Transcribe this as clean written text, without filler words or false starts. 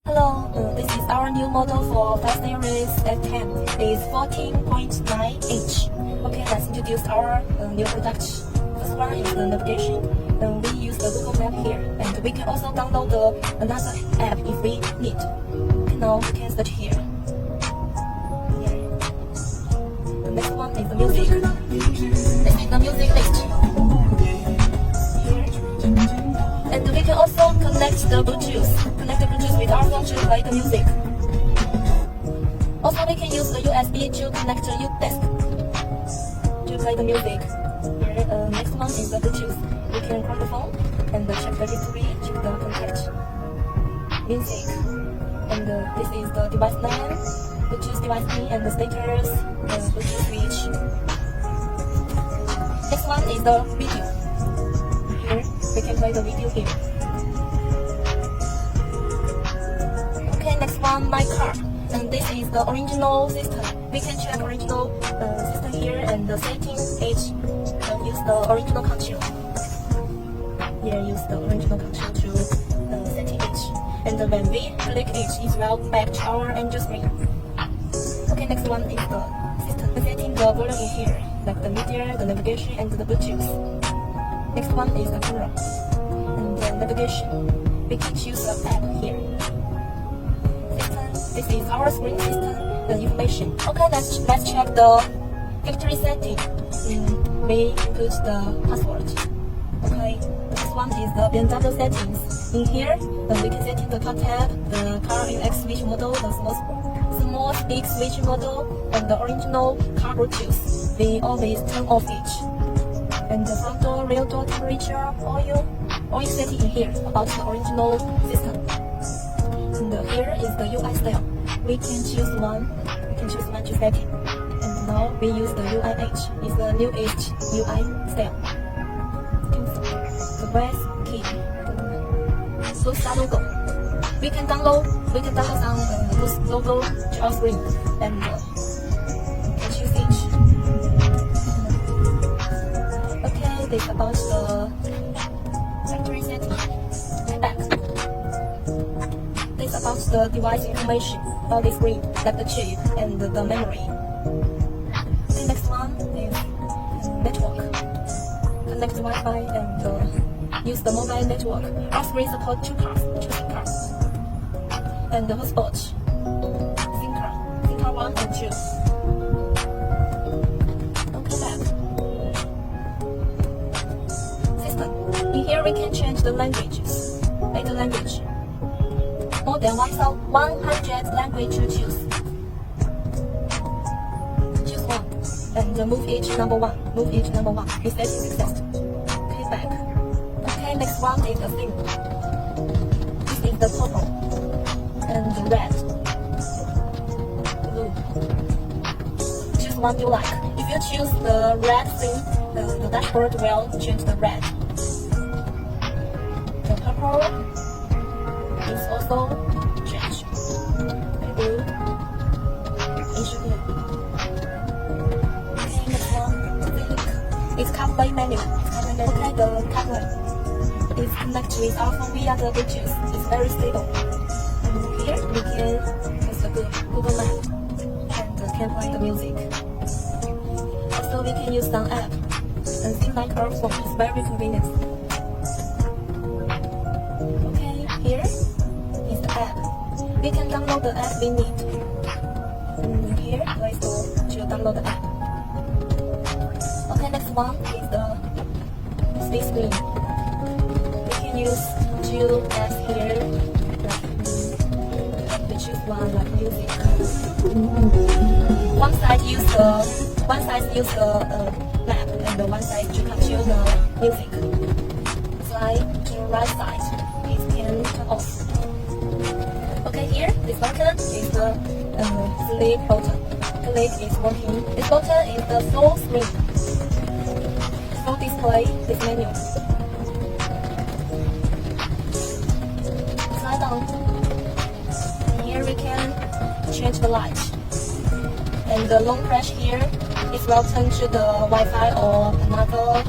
Hello, this is our new model for 5 Series F10. It's 14.9 inch. Okay, let's introduce our new product. First one is the navigation. We use the Google Map here, and we can also download another app if we need. Okay, now we can search here. The next one is the music. This is the music list. And we can also connect the Bluetooth with our phone to play the music. Also, we can use the USB to connect the U-desk to play the music. Here, next one is the Bluetooth. We can connect the phone and check the history, check the contact, music. And this is the device name, Bluetooth device name, and the status, the Bluetooth switch. Next one is the video. Here, we can play the video here. Next one, my car. And this is the original system. We can check original system here, and the setting H use the original control. Here use the original control to setting H. And when we click H, it will back to our engine screen. Okay, next one is the system. Setting the volume in here, like the media, the navigation, and the Bluetooth. Next one is the camera and the navigation. We can choose the app here. This is our screen system, the information. Okay, let's check the factory setting. We put the password. Okay, this one is the BMW settings. In here, we can set the car tab, the car UX switch model, the small speed switch model, and the original car Bluetooth. We always turn off each. And the front door, rear door temperature, oil setting in here about the original system. And here is the UI style. We can choose one. To set it. And now we use the UIH. It's the new age UI style. The red key. The Boost logo. We can download some Boost logo to our screen and choose each. Okay, this is about the factory setting. Back. About the device information about the screen, like the chip and the memory. The next one is network. Connect the Wi-Fi and use the mobile network. Our screen supports two SIM cards, and the hotspot. SIM card 1 and 2. Okay, back. System. In here we can change the languages. Add the language. More than 100 language to choose. Choose one and move each number one. Is that success? Okay, back. Okay, next one is the theme. This is the purple and the red, blue. Choose one you like. If you choose the red theme, the dashboard will change the red. The purple is also change. Blue. Okay, next one. It's CarPlay menu. Okay, the CarPlay is connected with our phone via the Bluetooth. It's very stable. And here we can use the Google Map and can play the music. Also, we can use some app and things like our phone. It's very convenient. Okay, here. App. We can download the app we need. And here, Play Store to download the app. Okay, next one is the split screen. We can use two apps here. We choose one like music. One side use the map, and the one side to control the music. Slide to the right side. It can turn off. Okay, here, this button is the sleep button. Click is working. This button is the full screen. Full display this menu. Slide down. Here we can change the light. And the long press here, it will turn to the Wi-Fi or another